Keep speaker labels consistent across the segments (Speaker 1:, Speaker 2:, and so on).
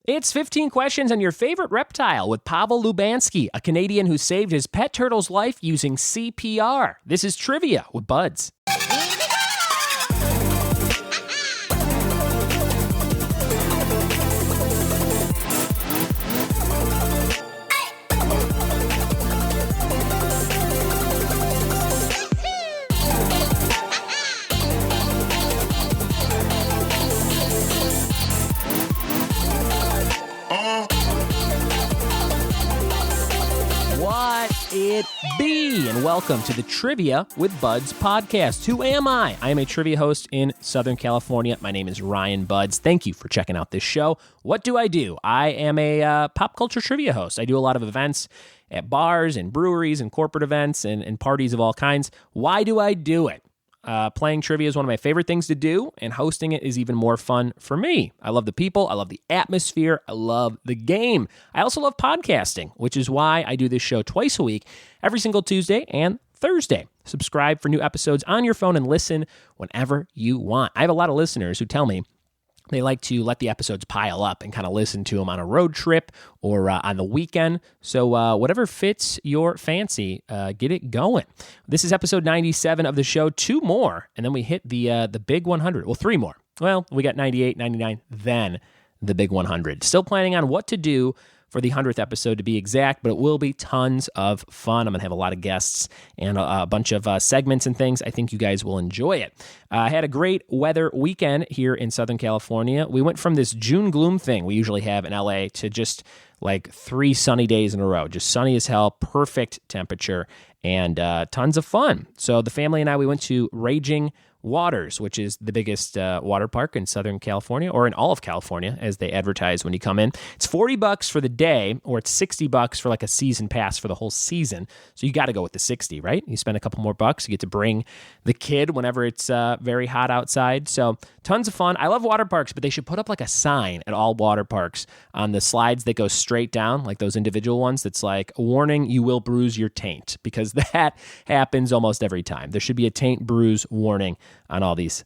Speaker 1: It's 15 questions on your favorite reptile with Pavel Lubanski, a Canadian who saved his pet turtle's life using CPR. This is Trivia with Buds. It be, and welcome to the Trivia with Buds podcast. Who am I? I am a trivia host in Southern California. My name is Ryan Budds. Thank you for checking out this show. What do? I am a pop culture trivia host. I do a lot of events at bars and breweries and corporate events and parties of all kinds. Why do I do it? Playing trivia is one of my favorite things to do, and hosting it is even more fun for me. I love the people, I love the atmosphere, I love the game. I also love podcasting, which is why I do this show twice a week, every single Tuesday and Thursday. Subscribe for new episodes on your phone and listen whenever you want. I have a lot of listeners who tell me they like to let the episodes pile up and kind of listen to them on a road trip or on the weekend. So whatever fits your fancy, get it going. This is episode 97 of the show. 2 more, and then we hit the big 100. Well, 3 more. Well, we got 98, 99, then the big 100. Still planning on what to do for the 100th episode to be exact, but it will be tons of fun. I'm going to have a lot of guests and a bunch of segments and things. I think you guys will enjoy it. I had a great weather weekend here in Southern California. We went from this June gloom thing we usually have in LA to just like 3 sunny days in a row. Just sunny as hell, perfect temperature, and tons of fun. So the family and I, we went to Raging Waters, which is the biggest water park in Southern California, or in all of California, as they advertise when you come in. It's $40 for the day, or it's $60 for like a season pass for the whole season. So you got to go with the 60, right? You spend a couple more bucks, you get to bring the kid whenever it's very hot outside. So tons of fun. I love water parks, but they should put up like a sign at all water parks on the slides that go straight down, like those individual ones that's like, warning, you will bruise your taint, because that happens almost every time. There should be a taint bruise warning on all these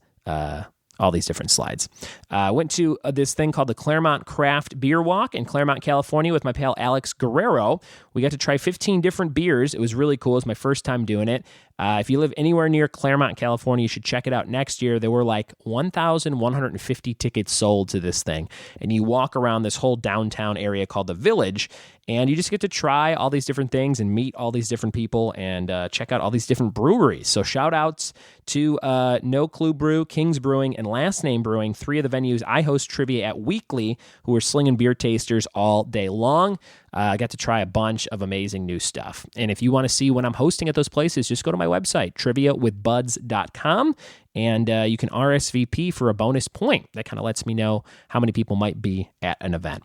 Speaker 1: different slides. I went to this thing called the Claremont Craft Beer Walk in Claremont, California with my pal Alex Guerrero. We got to try 15 different beers. It was really cool. It was my first time doing it. If you live anywhere near Claremont, California, you should check it out next year. There were like 1,150 tickets sold to this thing. And you walk around this whole downtown area called the Village, and you just get to try all these different things and meet all these different people and check out all these different breweries. So shout outs to No Clue Brew, King's Brewing, and Last Name Brewing, 3 of the venues I host trivia at weekly, who are slinging beer tasters all day long. I got to try a bunch of amazing new stuff. And if you want to see when I'm hosting at those places, just go to my website, triviawithbuds.com, and you can RSVP for a bonus point. That kind of lets me know how many people might be at an event.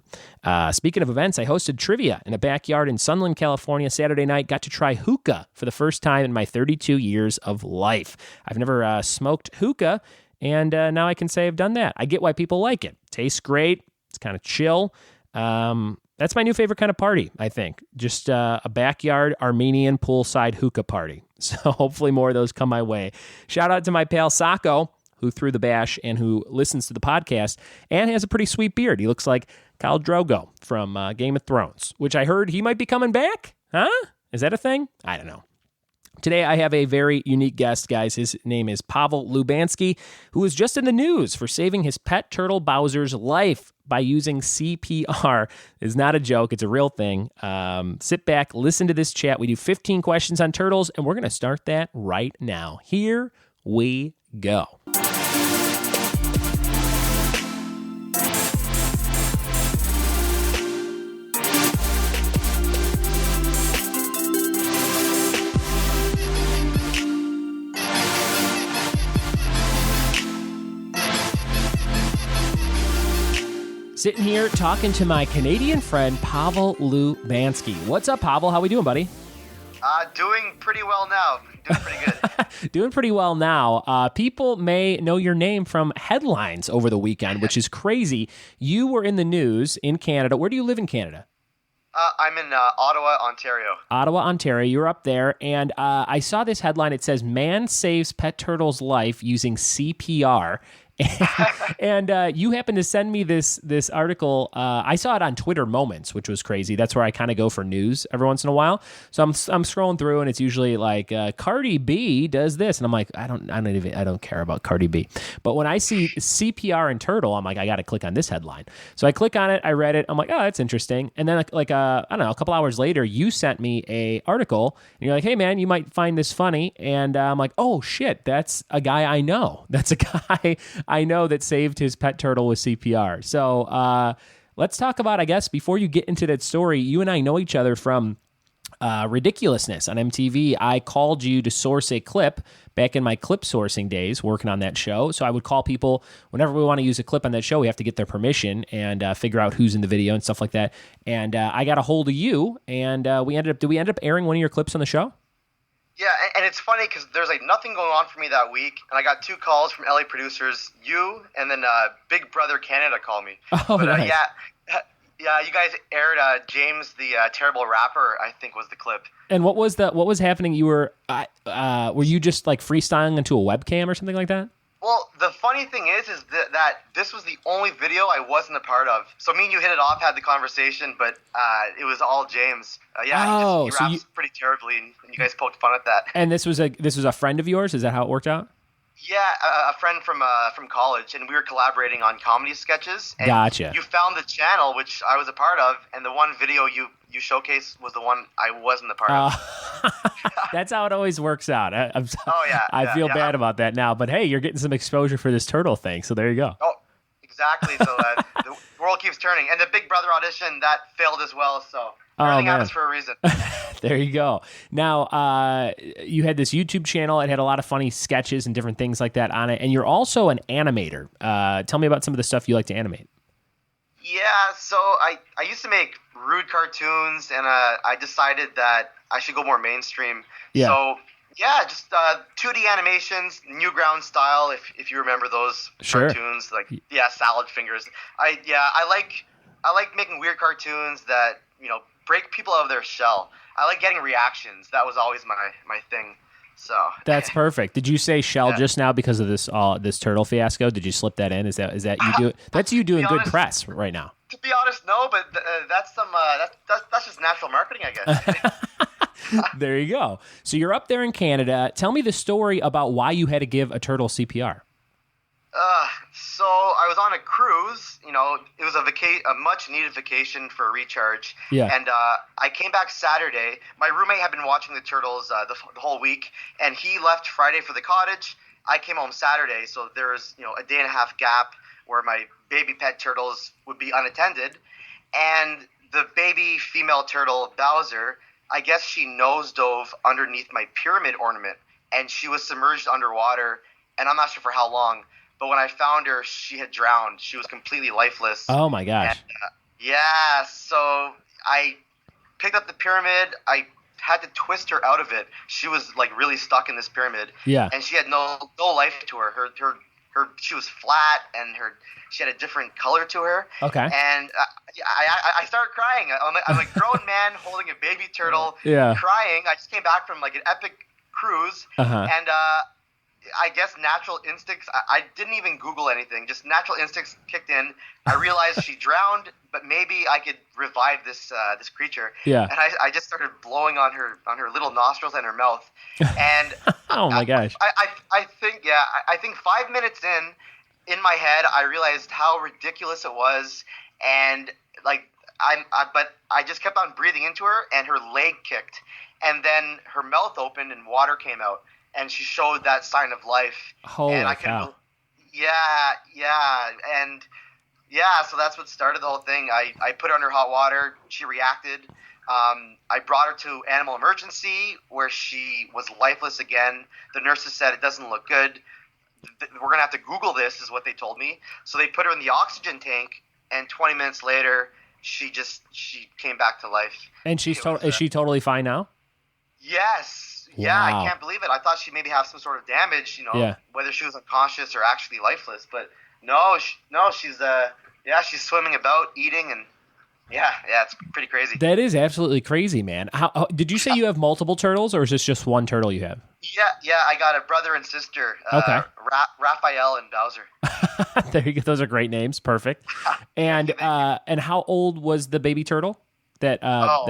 Speaker 1: Speaking of events, I hosted trivia in a backyard in Sunland, California, Saturday night. Got to try hookah for the first time in my 32 years of life. I've never smoked hookah, and now I can say I've done that. I get why people like it. Tastes great. It's kind of chill. That's my new favorite kind of party, I think. Just a backyard Armenian poolside hookah party. So hopefully more of those come my way. Shout out to my pal Sacco, who threw the bash and who listens to the podcast and has a pretty sweet beard. He looks like Khal Drogo from Game of Thrones, which I heard he might be coming back. Huh? Is that a thing? I don't know. Today, I have a very unique guest, guys. His name is Pavel Lubanski, who was just in the news for saving his pet turtle Bowser's life by using CPR. It's not a joke. It's a real thing. Sit back, listen to this chat. We do 15 questions on turtles, and we're going to start that right now. Here we go. Sitting here talking to my Canadian friend, Pavel Lubanski. What's up, Pavel? How we doing, buddy?
Speaker 2: Doing pretty well now. Doing pretty good.
Speaker 1: Doing pretty well now. People may know your name from headlines over the weekend, which is crazy. You were in the news in Canada. Where do you live in Canada?
Speaker 2: I'm in Ottawa, Ontario.
Speaker 1: Ottawa, Ontario. You're up there. And I saw this headline. It says, man saves pet turtle's life using CPR. And you happened to send me this article. I saw it on Twitter Moments, which was crazy. That's where I kind of go for news every once in a while. So I'm scrolling through, and it's usually like Cardi B does this, and I'm like, I don't care about Cardi B. But when I see CPR and turtle, I'm like, I got to click on this headline. So I click on it, I read it, I'm like, oh, that's interesting. And then I don't know, a couple hours later, you sent me a article, and you're like, hey man, you might find this funny. And I'm like, oh shit, that's a guy I know. That's a guy I know that saved his pet turtle with CPR. So let's talk about, I guess, before you get into that story, you and I know each other from Ridiculousness on MTV. I called you to source a clip back in my clip sourcing days working on that show. So I would call people whenever we want to use a clip on that show. We have to get their permission and figure out who's in the video and stuff like that. And I got a hold of you, and did we end up airing one of your clips on the show?
Speaker 2: Yeah, and it's funny because there's like nothing going on for me that week, and I got 2 calls from LA producers, you and then Big Brother Canada called me.
Speaker 1: Oh, but, nice.
Speaker 2: Yeah, you guys aired James the Terrible Rapper, I think was the clip.
Speaker 1: And what was happening? You were you just like freestyling into a webcam or something like that?
Speaker 2: Well, the funny thing is that this was the only video I wasn't a part of. So me and you hit it off, had the conversation, but it was all James. He raps pretty terribly, and you guys poked fun at that.
Speaker 1: And this was a friend of yours? Is that how it worked out?
Speaker 2: Yeah, a friend from college, and we were collaborating on comedy sketches. And
Speaker 1: Gotcha.
Speaker 2: You found the channel, which I was a part of, and the one video you showcased was the one I wasn't a part of.
Speaker 1: That's how it always works out. I feel bad about that now, but hey, you're getting some exposure for this turtle thing, so there you go.
Speaker 2: Oh, exactly. So the world keeps turning, and the Big Brother audition that failed as well. So everything happens for a reason.
Speaker 1: There you go. Now, you had this YouTube channel. It had a lot of funny sketches and different things like that on it, and you're also an animator. Tell me about some of the stuff you like to animate. Yeah, so I used to make rude cartoons, and I decided that I should go more mainstream. Yeah.
Speaker 2: So yeah, just 2D animations, Newgrounds style. If you remember those cartoons, like Salad Fingers. I like making weird cartoons that break people out of their shell. I like getting reactions. That was always my thing. So
Speaker 1: that's perfect. Did you say shell just now because of this turtle fiasco? Did you slip that in? Is that you do? That's you doing good press right now.
Speaker 2: To be honest, no, but that's just natural marketing, I guess.
Speaker 1: There you go. So you're up there in Canada. Tell me the story about why you had to give a turtle CPR.
Speaker 2: So I was on a cruise. It was a much-needed vacation for a recharge.
Speaker 1: Yeah.
Speaker 2: And I came back Saturday. My roommate had been watching the turtles the whole week, and he left Friday for the cottage. I came home Saturday, so there was a day and a half gap where my baby pet turtles would be unattended. And the baby female turtle, Bowser, I guess she nose dove underneath my pyramid ornament, and she was submerged underwater, and I'm not sure for how long. But when I found her, she had drowned. She was completely lifeless.
Speaker 1: Oh, my gosh.
Speaker 2: And, so I picked up the pyramid. I had to twist her out of it. She was, like, really stuck in this pyramid.
Speaker 1: Yeah.
Speaker 2: And she had no life to her. She was flat, and she had a different color to her.
Speaker 1: Okay.
Speaker 2: And I started crying. I'm a grown man holding a baby turtle, crying. I just came back from, like, an epic cruise.
Speaker 1: Uh-huh.
Speaker 2: And I guess natural instincts, I didn't even Google anything, just natural instincts kicked in. I realized she drowned, but maybe I could revive this creature.
Speaker 1: Yeah.
Speaker 2: And I just started blowing on her little nostrils and her mouth. And
Speaker 1: oh my gosh.
Speaker 2: I think 5 minutes in my head, I realized how ridiculous it was. And but I just kept on breathing into her, and her leg kicked. And then her mouth opened and water came out. And she showed that sign of life.
Speaker 1: Holy cow.
Speaker 2: So that's what started the whole thing. I put her under hot water. She reacted. I brought her to animal emergency where she was lifeless again. The nurses said it doesn't look good. We're going to have to Google this, is what they told me. So they put her in the oxygen tank, and 20 minutes later, she came back to life.
Speaker 1: And is she totally fine now?
Speaker 2: Yes. Yeah,
Speaker 1: wow.
Speaker 2: I can't believe it. I thought she'd maybe have some sort of damage, whether she was unconscious or actually lifeless. But no, she's swimming about, eating, and Yeah, it's pretty crazy.
Speaker 1: That is absolutely crazy, man. How did you say you have multiple turtles, or is this just one turtle you have?
Speaker 2: Yeah, I got a brother and sister.
Speaker 1: Okay.
Speaker 2: Raphael and Bowser.
Speaker 1: There you go. Those are great names. Perfect. And how old was the baby turtle that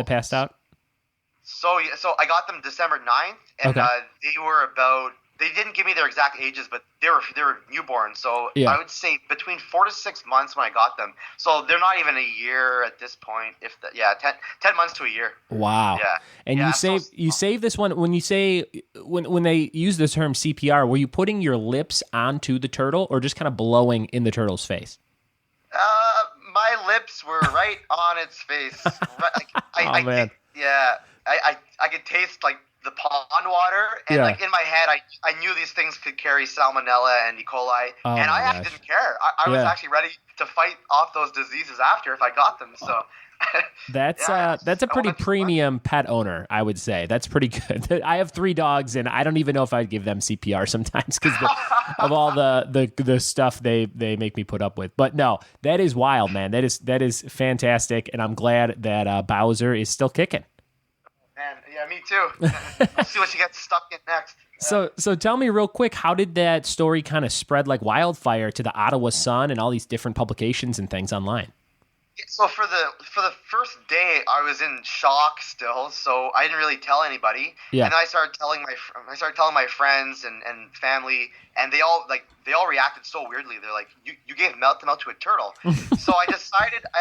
Speaker 1: passed out?
Speaker 2: So I got them December 9th, and
Speaker 1: Okay.
Speaker 2: they were about. They didn't give me their exact ages, but they were newborn. So
Speaker 1: Yeah.
Speaker 2: I would say between 4 to 6 months when I got them. So they're not even a year at this point. 10 months to a year.
Speaker 1: Wow.
Speaker 2: Yeah.
Speaker 1: And
Speaker 2: Yeah,
Speaker 1: you save this one when you say when they use the term CPR, were you putting your lips onto the turtle or just kind of blowing in the turtle's face?
Speaker 2: My lips were right on its face.
Speaker 1: Man.
Speaker 2: I could taste like the pond water, and
Speaker 1: Yeah.
Speaker 2: like in my head, I knew these things could carry salmonella and E. coli,
Speaker 1: Oh,
Speaker 2: and
Speaker 1: my
Speaker 2: I actually
Speaker 1: gosh.
Speaker 2: didn't care. I was
Speaker 1: Yeah.
Speaker 2: actually ready to fight off those diseases after if I got them. So
Speaker 1: That's
Speaker 2: Yeah,
Speaker 1: that's a pretty
Speaker 2: so much fun.
Speaker 1: premium pet owner, I would say. That's pretty good. I have 3 dogs, and I don't even know if I'd give them CPR sometimes because of all the stuff they make me put up with. But no, that is wild, man. That is fantastic, and I'm glad that Bowser is still kicking.
Speaker 2: Man, yeah, me too. We'll see what she gets stuck in next.
Speaker 1: So tell me real quick, how did that story kind of spread like wildfire to the Ottawa Sun and all these different publications and things online?
Speaker 2: So for the first day, I was in shock still, so I didn't really tell anybody.
Speaker 1: Yeah.
Speaker 2: And then I started telling my friends and family, and they all reacted so weirdly. They're like, "You gave milk to a turtle." So I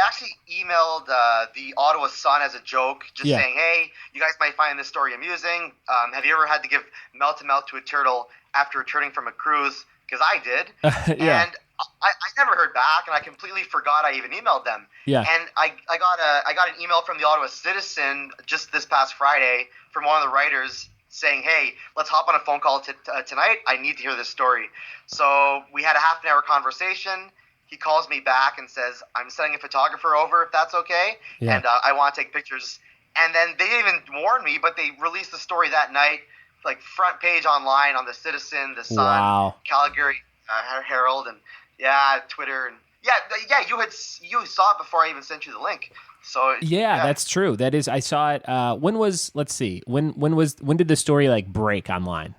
Speaker 2: actually emailed the Ottawa Sun as a joke, just
Speaker 1: Yeah.
Speaker 2: saying, "Hey, you guys might find this story amusing. Have you ever had to give milk to a turtle after returning from a cruise? Because I did."
Speaker 1: Yeah.
Speaker 2: And I never heard back, and I completely forgot I even emailed them.
Speaker 1: Yeah.
Speaker 2: And I got an email from the Ottawa Citizen just this past Friday from one of the writers saying, "Hey, let's hop on a phone call tonight. I need to hear this story." So we had a half an hour conversation. He calls me back and says, "I'm sending a photographer over if that's okay,
Speaker 1: Yeah.
Speaker 2: and I want to take pictures." And then they didn't even warn me, but they released the story that night, like front page online on the Citizen, the Sun,
Speaker 1: Wow.
Speaker 2: Calgary Herald, and Twitter, and you saw it before I even sent you the link. So
Speaker 1: Yeah, that's true. That is, I saw it. Let's see, when did the story like break online?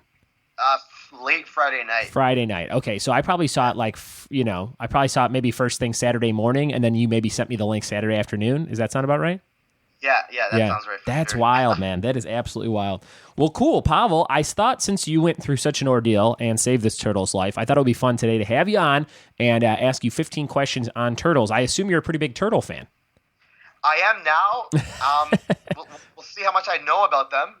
Speaker 2: late Friday night.
Speaker 1: Friday night. Okay, so I probably saw it I probably saw it maybe first thing Saturday morning, and then you maybe sent me the link Saturday afternoon. Does that sound about right?
Speaker 2: Yeah, that sounds right.
Speaker 1: That's
Speaker 2: sure.
Speaker 1: wild, man. That is absolutely wild. Well, cool, Pavel. I thought since you went through such an ordeal and saved this turtle's life, I thought it would be fun today to have you on and ask you 15 questions on turtles. I assume you're a pretty big turtle fan.
Speaker 2: I am now. We'll see how much I know about them.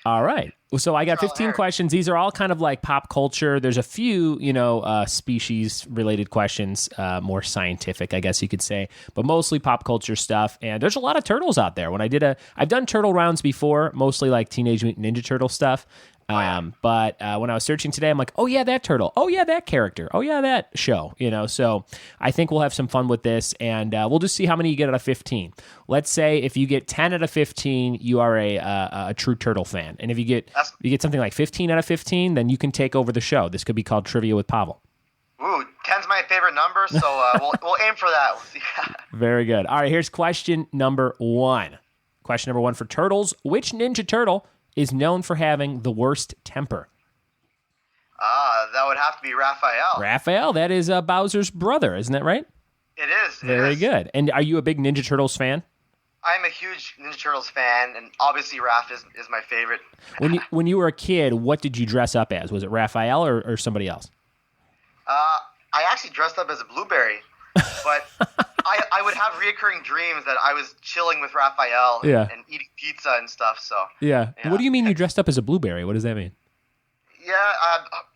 Speaker 1: All right. So I got
Speaker 2: Trial
Speaker 1: 15
Speaker 2: error.
Speaker 1: questions. These are all kind of like pop culture. There's a few, species-related questions, more scientific, I guess you could say, but mostly pop culture stuff. And there's a lot of turtles out there. I've done turtle rounds before, mostly like Teenage Mutant Ninja Turtle stuff. But when I was searching today, I'm like, oh yeah, that turtle. Oh yeah, that character. Oh yeah, that show. So I think we'll have some fun with this, and we'll just see how many you get out of 15. Let's say if you get 10 out of 15, you are a true turtle fan, and if you get something like 15 out of 15, then you can take over the show. This could be called Trivia with Pavel.
Speaker 2: Ooh, 10's my favorite number, so we'll aim for that. We'll see.
Speaker 1: Very good. All right, here's question number 1. Question number 1 for turtles: which Ninja Turtle is known for having the worst temper?
Speaker 2: That would have to be Raphael.
Speaker 1: Raphael, that is Bowser's brother, isn't that right?
Speaker 2: It is.
Speaker 1: Very good. And are you a big Ninja Turtles fan?
Speaker 2: I'm a huge Ninja Turtles fan, and obviously Raph is my favorite.
Speaker 1: When you were a kid, what did you dress up as? Was it Raphael or somebody else?
Speaker 2: I actually dressed up as a blueberry, but I would have reoccurring dreams that I was chilling with Raphael and eating pizza and stuff. So
Speaker 1: Yeah. What do you mean you dressed up as a blueberry? What does that mean?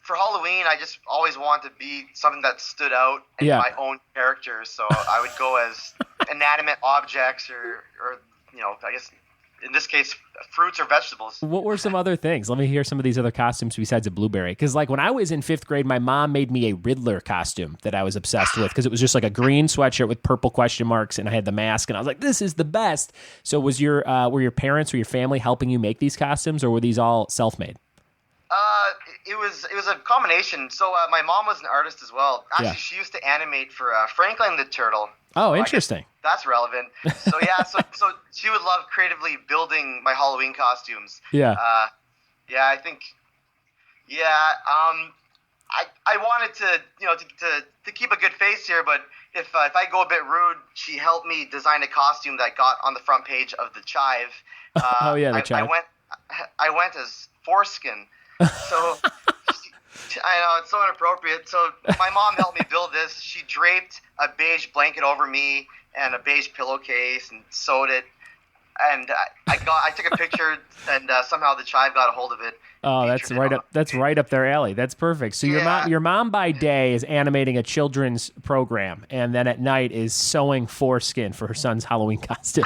Speaker 2: For Halloween, I just always wanted to be something that stood out in my own character. So I would go as inanimate objects or I guess in this case, fruits or vegetables.
Speaker 1: What were some other things? Let me hear some of these other costumes besides a blueberry. Because like when I was in 5th grade, my mom made me a Riddler costume that I was obsessed with because it was just like a green sweatshirt with purple question marks, and I had the mask, and I was like, this is the best. So were your parents or your family helping you make these costumes, or were these all self-made?
Speaker 2: It was a combination. So my mom was an artist as well. Actually,
Speaker 1: Yeah.
Speaker 2: she used to animate for Franklin the Turtle.
Speaker 1: Oh, interesting.
Speaker 2: That's relevant. So yeah, so she would love creatively building my Halloween costumes.
Speaker 1: Yeah.
Speaker 2: Yeah, I think. Yeah. I wanted to to keep a good face here, but if I go a bit rude, she helped me design a costume that got on the front page of the Chive.
Speaker 1: Oh yeah, the Chive.
Speaker 2: I went as foreskin. So I know it's so inappropriate. So my mom helped me build this. She draped a beige blanket over me and a beige pillowcase and sewed it. And I took a picture, and somehow the Chive got a hold of it.
Speaker 1: Oh, that's right up. That's right up their alley. That's perfect. So your mom by day is animating a children's program, and then at night is sewing foreskin for her son's Halloween costume.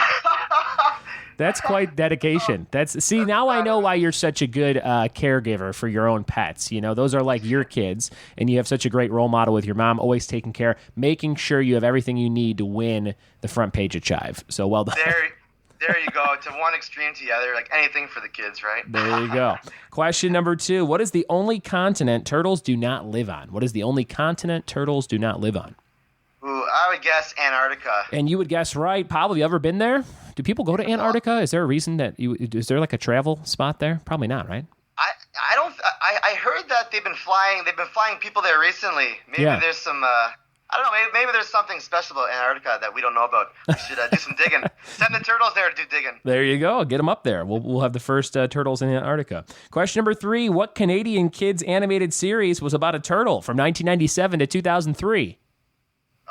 Speaker 1: That's quite dedication. Now I know why you're such a good caregiver for your own pets. You know, those are like your kids, and you have such a great role model with your mom, always taking care, making sure you have everything you need to win the front page of Chive. So well done.
Speaker 2: There you go. To one extreme to the other, like anything for the kids, right?
Speaker 1: There you go. Question number 2. What is the only continent turtles do not live on? What is the only continent turtles do not live on?
Speaker 2: Ooh, I would guess Antarctica.
Speaker 1: And you would guess right. Pavel, have you ever been there? Do people go to Antarctica? Is there a reason is there like a travel spot there? Probably not, right?
Speaker 2: I heard that they've been flying people there recently. Maybe there's some I don't know. Maybe there's something special about Antarctica that we don't know about. We should do some digging. Send the turtles there to do digging.
Speaker 1: There you go. Get them up there. We'll have the first turtles in Antarctica. Question number 3. What Canadian kids animated series was about a turtle from 1997 to 2003?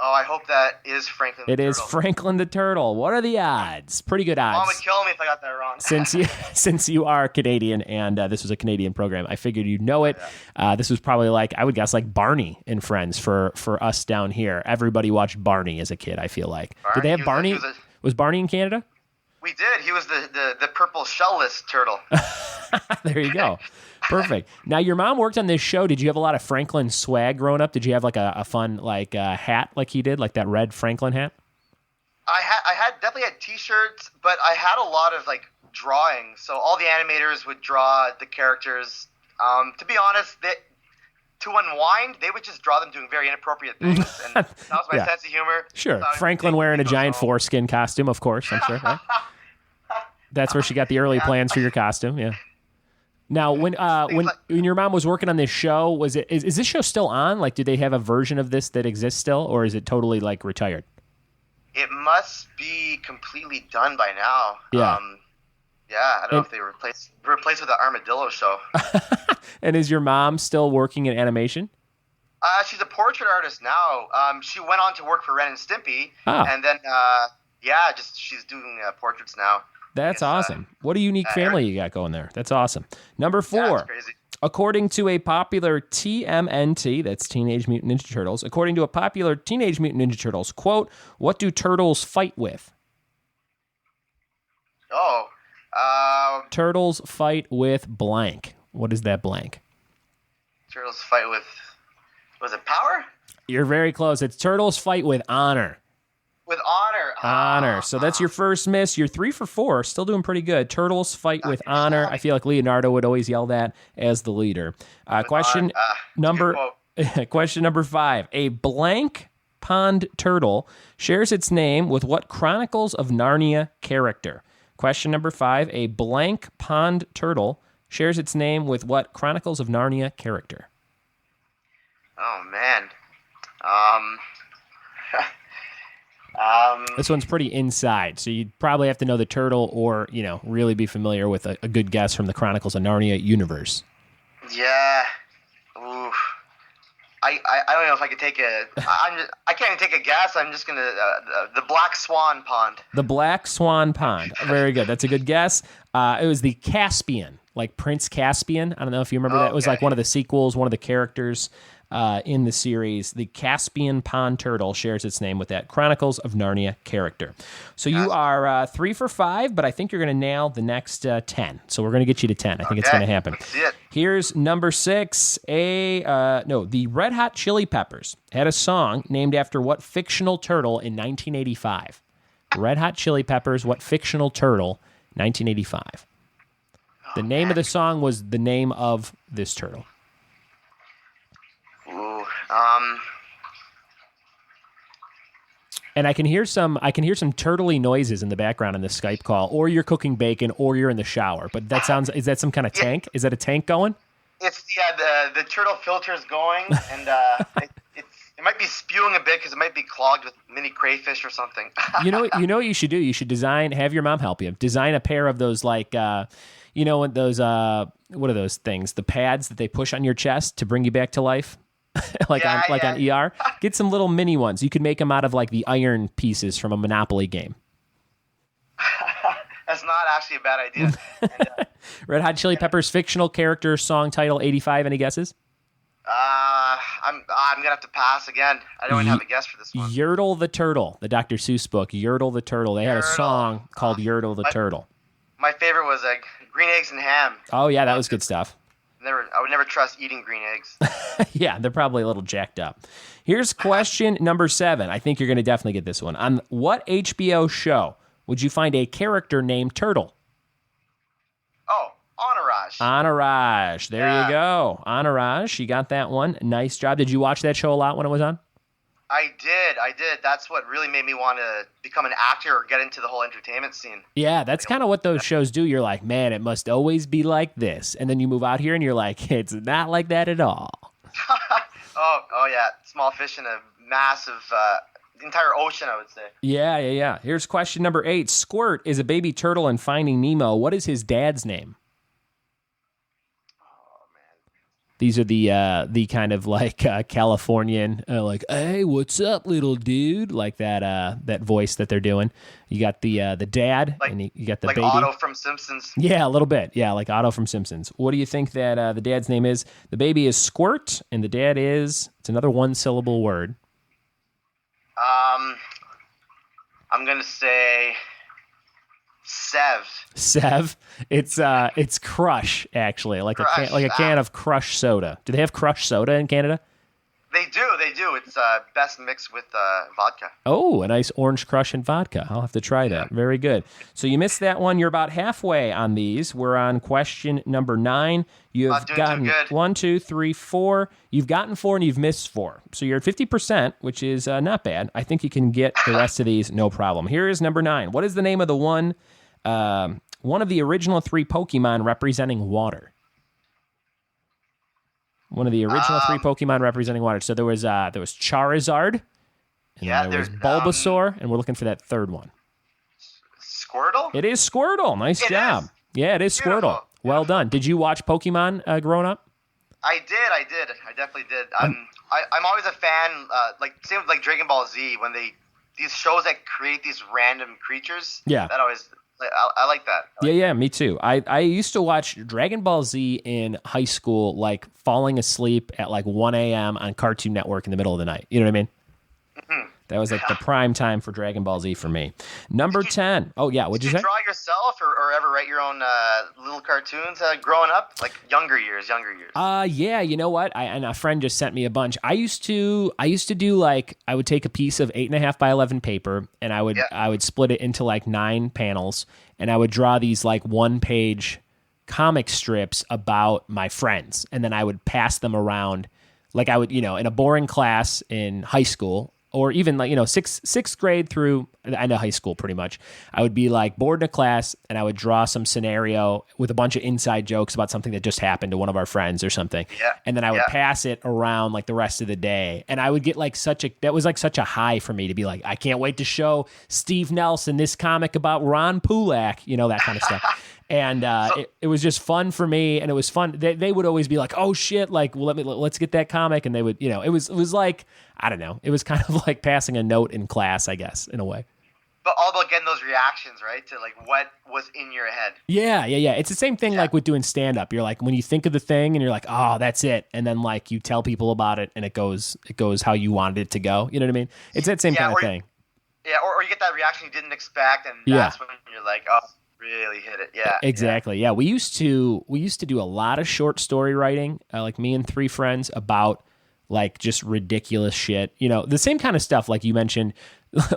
Speaker 2: Oh, I hope that is Franklin the
Speaker 1: Turtle. It is Franklin the Turtle. What are the odds? Pretty good odds.
Speaker 2: Mom would kill me if I got that wrong.
Speaker 1: Since you are Canadian and this was a Canadian program, I figured you'd know it. Yeah. This was probably I would guess like Barney and Friends for us down here. Everybody watched Barney as a kid, I feel like. Did they have Barney? Was Barney in Canada?
Speaker 2: We did. He was the purple shell-less turtle.
Speaker 1: There you go. Perfect. Now, your mom worked on this show. Did you have a lot of Franklin swag growing up? Did you have like a fun hat like he did, like that red Franklin hat?
Speaker 2: I definitely had T-shirts, but I had a lot of like drawing. So all the animators would draw the characters. To be honest, to unwind, they would just draw them doing very inappropriate things, and that was my sense of humor.
Speaker 1: Sure, Franklin wearing a giant foreskin costume, of course. I'm sure. Right? That's where she got the early plans for your costume. Yeah. Now, when your mom was working on this show, is this show still on? Like, do they have a version of this that exists still, or is it totally like retired?
Speaker 2: It must be completely done by now.
Speaker 1: Yeah.
Speaker 2: I don't know if they replaced with the Armadillo show.
Speaker 1: And is your mom still working in animation?
Speaker 2: She's a portrait artist now. She went on to work for Ren and Stimpy,
Speaker 1: oh.
Speaker 2: And then she's doing portraits now.
Speaker 1: That's awesome. What a unique family you got going there. That's awesome. Number 4.
Speaker 2: Yeah, that's crazy.
Speaker 1: According to a popular TMNT, that's Teenage Mutant Ninja Turtles, according to a popular Teenage Mutant Ninja Turtles quote, what do turtles fight with? Turtles fight with blank. What is that blank?
Speaker 2: Turtles fight with, was it power?
Speaker 1: You're very close. It's turtles fight with honor.
Speaker 2: With honor.
Speaker 1: Honor. So that's your first miss. You're 3 for 4. Still doing pretty good. Turtles fight with honor. I feel like Leonardo would always yell that as the leader. Question number 5. A blank pond turtle shares its name with what Chronicles of Narnia character? Question number 5. A blank pond turtle shares its name with what Chronicles of Narnia character?
Speaker 2: Oh, man.
Speaker 1: This one's pretty inside, so you'd probably have to know the turtle or, really be familiar with a good guess from the Chronicles of Narnia universe.
Speaker 2: Yeah. Ooh. I don't know if I could take I can't even take a guess. I'm just going to, the Black Swan Pond. The Black Swan Pond.
Speaker 1: Very good. That's a good guess. It was the Caspian, like Prince Caspian. I don't know if you remember that. It was like one of the sequels, one of the characters in the series. The Caspian pond turtle shares its name with that Chronicles of Narnia character. So you are 3 for 5, but I think you're going to nail the next 10. So we're going to get you to 10. I think it's going to happen.
Speaker 2: Let's see it.
Speaker 1: Here's number 6. The Red Hot Chili Peppers had a song named after what fictional turtle in 1985? Red Hot Chili Peppers, what fictional turtle, 1985? The name of the song was the name of this turtle. And I can hear some turtley noises in the background in this Skype call, or you're cooking bacon, or you're in the shower. But is that some kind of tank? Is that a tank going?
Speaker 2: It's the turtle filter's going, and it might be spewing a bit because it might be clogged with mini crayfish or something.
Speaker 1: you know what you should do? You should have your mom help you. Design a pair of those what are those things? The pads that they push on your chest to bring you back to life? on ER. Get some little mini ones. You could make them out of like the iron pieces from a Monopoly game.
Speaker 2: That's not actually a bad idea. And,
Speaker 1: Red Hot Chili Peppers fictional character song title 85. Any guesses?
Speaker 2: I'm gonna have to pass again. I don't even have a guess for this one.
Speaker 1: Yertle the Turtle, the Dr. Seuss book. Yertle the Turtle. They had a song called Yertle the Turtle.
Speaker 2: My favorite was green eggs and ham.
Speaker 1: Oh yeah, that was good stuff.
Speaker 2: I would never trust eating green eggs.
Speaker 1: Yeah, they're probably a little jacked up. Here's question number 7. I think you're going to definitely get this one. On what HBO show would you find a character named Turtle?
Speaker 2: Oh, Entourage.
Speaker 1: Entourage. There you go. Entourage. You got that one. Nice job. Did you watch that show a lot when it was on?
Speaker 2: I did. That's what really made me want to become an actor or get into the whole entertainment scene.
Speaker 1: Yeah, that's kind of what those shows do. You're like, man, it must always be like this. And then you move out here and you're like, it's not like that at all.
Speaker 2: oh yeah. Small fish in a massive entire ocean, I would say.
Speaker 1: Yeah. Here's question number 8. Squirt is a baby turtle in Finding Nemo. What is his dad's name? These are the kind of like Californian, like, hey, what's up, little dude? Like that voice that they're doing. You got the dad, and you got the
Speaker 2: like
Speaker 1: baby.
Speaker 2: Like Otto from Simpsons.
Speaker 1: Yeah, a little bit. Yeah, like Otto from Simpsons. What do you think that the dad's name is? The baby is Squirt, and the dad it's another one-syllable word.
Speaker 2: I'm going to say Sev.
Speaker 1: Sev. It's Crush, actually, like a can of Crush soda. Do they have Crush soda in Canada?
Speaker 2: They do. It's best mixed with vodka.
Speaker 1: Oh, a nice orange Crush and vodka. I'll have to try that. Very good. So you missed that one. You're about halfway on these. We're on question number 9. You've gotten 1, 2, 3, 4. You've gotten 4 and you've missed 4. So you're at 50%, which is not bad. I think you can get the rest of these no problem. Here is number 9. What is the name of the one of the original 3 Pokemon representing water? One of the original 3 Pokemon representing water. So there was Charizard, and there was Bulbasaur, and we're looking for that third one.
Speaker 2: Squirtle?
Speaker 1: It is Squirtle. Nice job. Yeah, it is Beautiful. Squirtle. Well done. Did you watch Pokemon growing up?
Speaker 2: I did. I definitely did. I'm always a fan. Same with like Dragon Ball Z, when these shows that create these random creatures.
Speaker 1: Yeah.
Speaker 2: That always. I like that.
Speaker 1: Yeah, me too. I used to watch Dragon Ball Z in high school, like falling asleep at like 1 a.m. on Cartoon Network in the middle of the night. You know what I mean? Mm-hmm. That was like the prime time for Dragon Ball Z for me. Number 10. Oh, yeah. What'd you say?
Speaker 2: Did you draw yourself or ever write your own little cartoons growing up? Like younger years?
Speaker 1: Yeah. You know what? And a friend just sent me a bunch. I used to do like, I would take a piece of 8.5 by 11 paper and I would split it into like 9 panels and I would draw these like 1-page comic strips about my friends. And then I would pass them around. Like I would, in a boring class in high school, or even like, sixth grade through, I know high school pretty much, I would be like bored in a class and I would draw some scenario with a bunch of inside jokes about something that just happened to one of our friends or something.
Speaker 2: Yeah.
Speaker 1: And then I would pass it around like the rest of the day. And I would get like that was like such a high for me to be like, I can't wait to show Steve Nelson this comic about Ron Pulak, that kind of stuff. And it was just fun for me, and it was fun. They would always be like, "Oh shit!" Like, well, let's get that comic, and they would, it was like, I don't know, it was kind of like passing a note in class, I guess, in a way.
Speaker 2: But all about getting those reactions, right? To like what was in your head.
Speaker 1: Yeah. It's the same thing like with doing stand up. You're like, when you think of the thing, and you're like, oh, that's it, and then like you tell people about it, and it goes how you wanted it to go. You know what I mean? It's that same kind of thing.
Speaker 2: Yeah, or you get that reaction you didn't expect, and that's when you're like, oh. Really hit it, yeah.
Speaker 1: Exactly, yeah. We used to do a lot of short story writing, like me and 3 friends, about like just ridiculous shit. The same kind of stuff like you mentioned,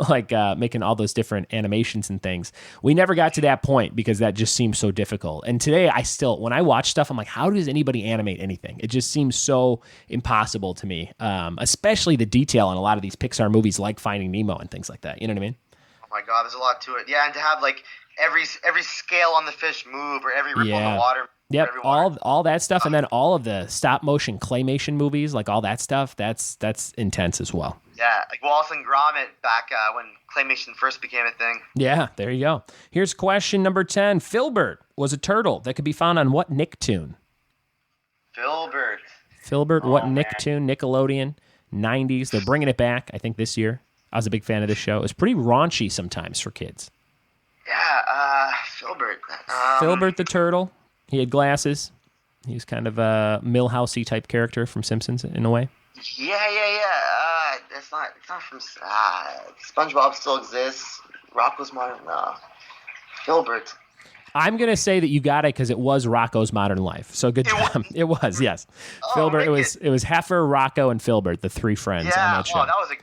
Speaker 1: like making all those different animations and things. We never got to that point because that just seems so difficult. And today when I watch stuff, I'm like, how does anybody animate anything? It just seems so impossible to me, especially the detail in a lot of these Pixar movies like Finding Nemo and things like that. You know what I mean?
Speaker 2: Oh my God, there's a lot to it. Yeah, and to have like every scale on the fish move or every ripple in the water.
Speaker 1: Yep, all that stuff, and then all of the stop motion claymation movies, like all that stuff. That's intense as well.
Speaker 2: Yeah, like Wallace and Gromit back when claymation first became a thing.
Speaker 1: Yeah, there you go. Here's question number 10. Filbert was a turtle that could be found on what Nicktoon? Filbert, what Nicktoon? Nickelodeon, 90s. They're bringing it back, I think, this year. I was a big fan of this show. It was pretty raunchy sometimes for kids.
Speaker 2: Yeah, Filbert.
Speaker 1: Filbert the turtle. He had glasses. He was kind of a Milhousey type character from Simpsons in a way.
Speaker 2: Yeah. It's not from SpongeBob still exists. Rocco's Modern Filbert.
Speaker 1: I'm gonna say that you got it because it was Rocco's Modern Life. So good job. It was, yes. Filbert. It was Heifer, Rocco, and Filbert, the three friends on that show.
Speaker 2: That was a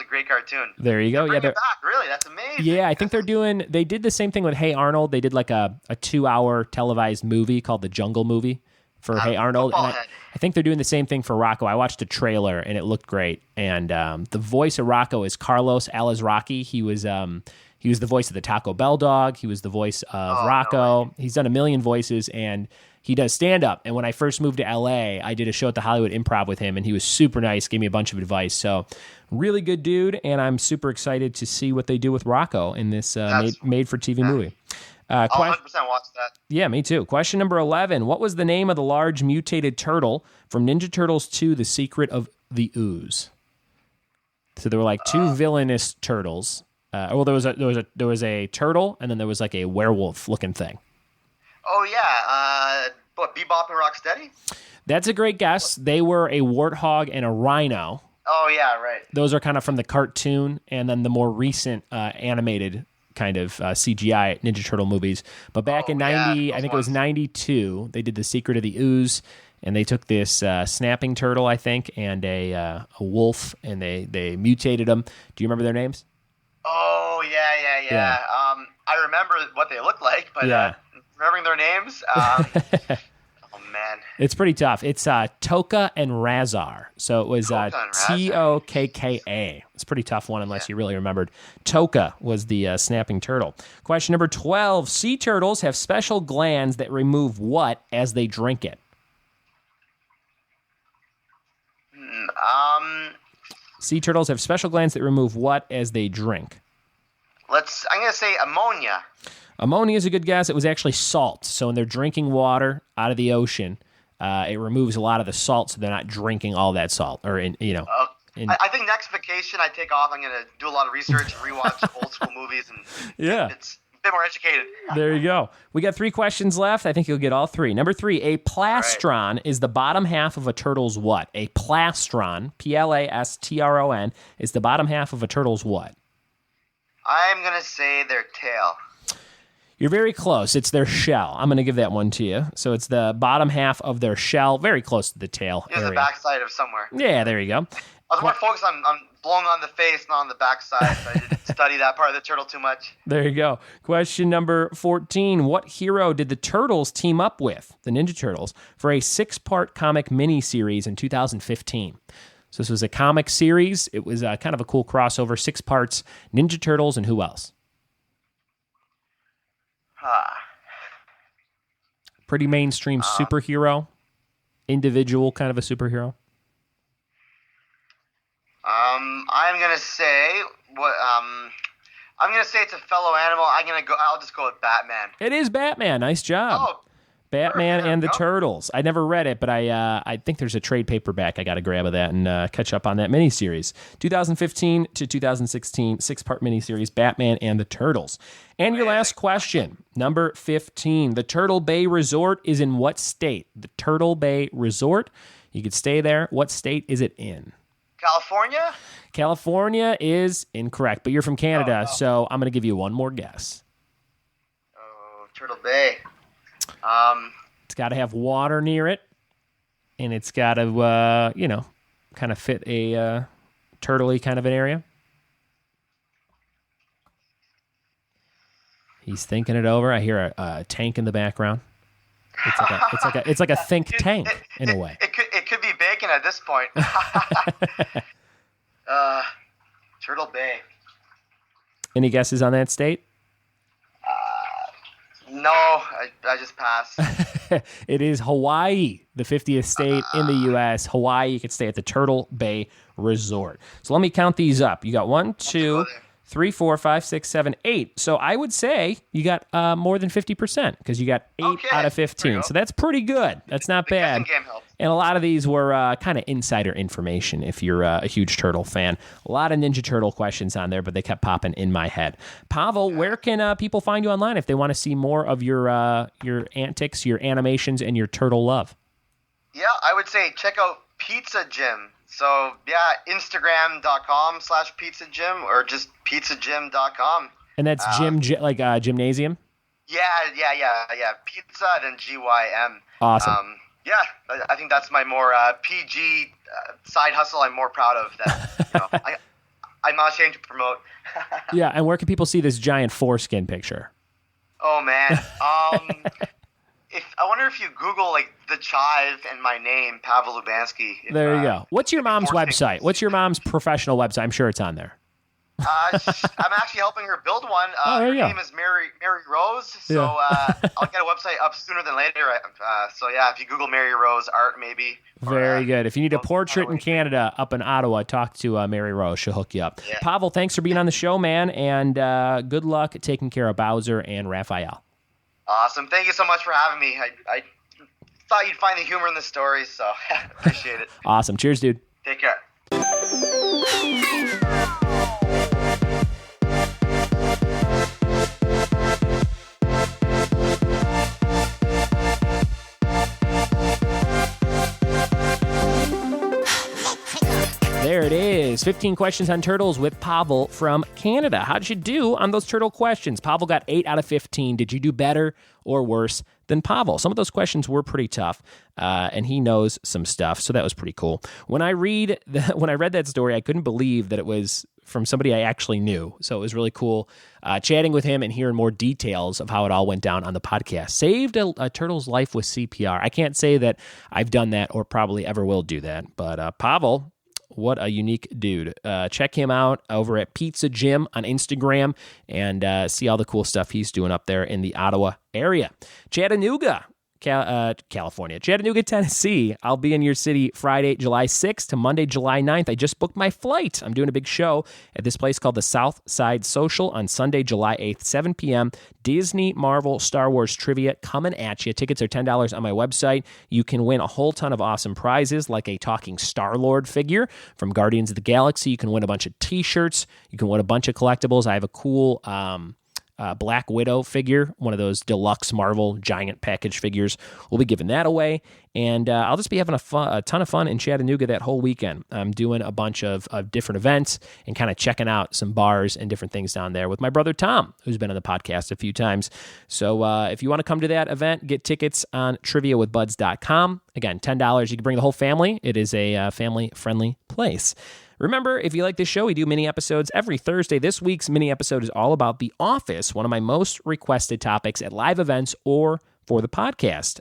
Speaker 2: great cartoon.
Speaker 1: There you go.
Speaker 2: Bring it back, really. That's amazing.
Speaker 1: Yeah, I think they did the same thing with Hey Arnold. They did like a 2-hour televised movie called The Jungle Movie for Hey Arnold. And I think they're doing the same thing for Rocco. I watched a trailer and it looked great. And the voice of Rocco is Carlos Alazraqui. He was the voice of the Taco Bell dog. He was the voice of Rocco. No, he's done a million voices, and he does stand-up. And when I first moved to L.A., I did a show at the Hollywood Improv with him, and he was super nice, gave me a bunch of advice. So really good dude, and I'm super excited to see what they do with Rocco in this made-for-TV movie.
Speaker 2: I'll 100% watch that.
Speaker 1: Yeah, me too. Question number 11. What was the name of the large mutated turtle from Ninja Turtles 2, The Secret of the Ooze? So there were like two villainous turtles. There was a turtle, and then there was like a werewolf looking thing.
Speaker 2: Oh yeah, Bebop and Rocksteady?
Speaker 1: That's a great guess. They were a warthog and a rhino.
Speaker 2: Oh yeah, right.
Speaker 1: Those are kind of from the cartoon, and then the more recent animated kind of CGI Ninja Turtle movies. But back in I think it was 92, they did The Secret of the Ooze, and they took this snapping turtle, I think, and a wolf, and they mutated them. Do you remember their names?
Speaker 2: Oh, yeah. I remember what they look like, but remembering their names, oh, man.
Speaker 1: It's pretty tough. It's Toka and Razar. So it was Tokka. It's a pretty tough one unless you really remembered. Toka was the snapping turtle. Question number 12. Sea turtles have special glands that remove what as they drink it? Sea turtles have special glands that remove what as they drink?
Speaker 2: I'm going to say ammonia.
Speaker 1: Ammonia is a good guess. It was actually salt. So when they're drinking water out of the ocean, it removes a lot of the salt, so they're not drinking all that salt. I
Speaker 2: think next vacation I take off, I'm going to do a lot of research and rewatch old school movies, and it's a bit more educated.
Speaker 1: There you go. We got 3 questions left. I think you'll get all 3. Number 3, a plastron is the bottom half of a turtle's what? A plastron, Plastron, is the bottom half of a turtle's what?
Speaker 2: I'm going to say their tail.
Speaker 1: You're very close. It's their shell. I'm going to give that one to you. So it's the bottom half of their shell, very close to the tail area.
Speaker 2: The backside of somewhere.
Speaker 1: Yeah, there you go.
Speaker 2: I was more focused on blowing on the face, not on the backside. So I didn't study that part of the turtle too much.
Speaker 1: There you go. Question number 14. What hero did the Turtles team up with, the Ninja Turtles, for a 6-part comic miniseries in 2015? So this was a comic series. It was kind of a cool crossover, 6 parts, Ninja Turtles, and who else? Pretty mainstream superhero, individual kind of a superhero.
Speaker 2: I'm gonna say I'm gonna say it's a fellow animal. I'll just go with Batman.
Speaker 1: It is Batman. Nice job.
Speaker 2: Oh,
Speaker 1: Batman and the Turtles. I never read it, but I think there's a trade paperback. I got to grab of that and catch up on that miniseries. 2015 to 2016, 6-part miniseries, Batman and the Turtles. And your last question, number 15. The Turtle Bay Resort is in what state? The Turtle Bay Resort. You could stay there. What state is it in?
Speaker 2: California?
Speaker 1: California is incorrect, but you're from Canada, so I'm going to give you one more guess.
Speaker 2: Oh, Turtle Bay.
Speaker 1: It's got to have water near it, and it's got to, kind of fit a turtley kind of an area. He's thinking it over. I hear a tank in the background. It's like a think tank in a way.
Speaker 2: It could be bacon at this point. Turtle Bay.
Speaker 1: Any guesses on that state?
Speaker 2: No, I just passed.
Speaker 1: It is Hawaii, the 50th state in the U.S. Hawaii, you could stay at the Turtle Bay Resort. So let me count these up. You got 1, 2, 3, 4, 5, 6, 7, 8. So I would say you got more than 50% because you got 8 out of 15. So that's pretty good. That's not bad.
Speaker 2: Game helps.
Speaker 1: And a lot of these were kind of insider information if you're a huge Turtle fan. A lot of Ninja Turtle questions on there, but they kept popping in my head. Pavel, where can people find you online if they want to see more of your antics, your animations, and your turtle love? Yeah,
Speaker 2: I would say check out Pizza Gym. So, yeah, Instagram.com/Pizza Gym or just pizzagym.com.
Speaker 1: And that's gymnasium?
Speaker 2: Yeah. Pizza, then GYM.
Speaker 1: Awesome.
Speaker 2: Yeah, I think that's my more PG side hustle I'm more proud of that I'm not ashamed to promote.
Speaker 1: Yeah, and where can people see this giant foreskin picture?
Speaker 2: Oh, man. I wonder if you Google like the Chive and my name, Pavel Lubanski.
Speaker 1: There you go. What's your mom's website? What's your mom's professional website? I'm sure it's on there.
Speaker 2: I'm actually helping her build one. Her name is Mary Rose, so I'll get a website up sooner than later. So yeah, if you Google Mary Rose art, maybe.
Speaker 1: Very good. If you need a portrait in Canada up in Ottawa, talk to Mary Rose. She'll hook you up. Yeah. Pavel, thanks for being on the show, man, and good luck taking care of Bowser and Raphael.
Speaker 2: Awesome. Thank you so much for having me. I thought you'd find the humor in the story, so appreciate it.
Speaker 1: Awesome. Cheers, dude.
Speaker 2: Take care.
Speaker 1: There it is. 15 questions on turtles with Pavel from Canada. How'd you do on those turtle questions? Pavel got 8 out of 15. Did you do better or worse than Pavel? Some of those questions were pretty tough, and he knows some stuff, so that was pretty cool. When I read that story, I couldn't believe that it was from somebody I actually knew. So it was really cool chatting with him and hearing more details of how it all went down on the podcast. Saved a turtle's life with CPR. I can't say that I've done that or probably ever will do that, but Pavel, what a unique dude. Check him out over at Pizza Gym on Instagram and see all the cool stuff he's doing up there in the Ottawa area. Chattanooga, California. Chattanooga, Tennessee. I'll be in your city Friday, July 6th to Monday, July 9th. I just booked my flight. I'm doing a big show at this place called the South Side Social on Sunday, July 8th, 7 p.m. Disney, Marvel, Star Wars trivia coming at you. Tickets are $10 on my website. You can win a whole ton of awesome prizes like a talking Star-Lord figure from Guardians of the Galaxy. You can win a bunch of t-shirts. You can win a bunch of collectibles. I have a cool Black Widow figure, one of those deluxe Marvel giant package figures. We'll be giving that away, and I'll just be having a ton of fun in Chattanooga that whole weekend. I'm doing a bunch of different events and kind of checking out some bars and different things down there with my brother Tom, who's been on the podcast a few times. So if you want to come to that event, get tickets on triviawithbuds.com. Again, $10. You can bring the whole family. It is a family-friendly place. Remember, if you like this show, we do mini episodes every Thursday. This week's mini episode is all about The Office, one of my most requested topics at live events or for the podcast.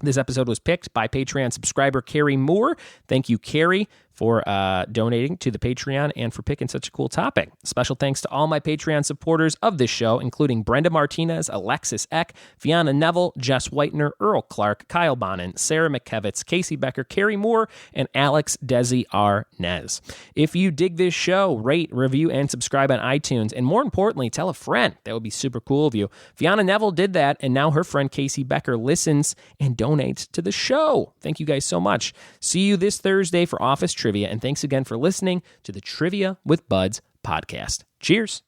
Speaker 1: This episode was picked by Patreon subscriber Carrie Moore. Thank you, Carrie, for donating to the Patreon and for picking such a cool topic. Special thanks to all my Patreon supporters of this show, including Brenda Martinez, Alexis Eck, Fiona Neville, Jess Whitener, Earl Clark, Kyle Bonin, Sarah McKevitz, Casey Becker, Carrie Moore, and Alex Desi Arnez. If you dig this show, rate, review, and subscribe on iTunes, and more importantly, tell a friend. That would be super cool of you. Fiona Neville did that, and now her friend Casey Becker listens and donates to the show. Thank you guys so much. See you this Thursday for Office Trivia, and thanks again for listening to the Trivia with Buds podcast. Cheers.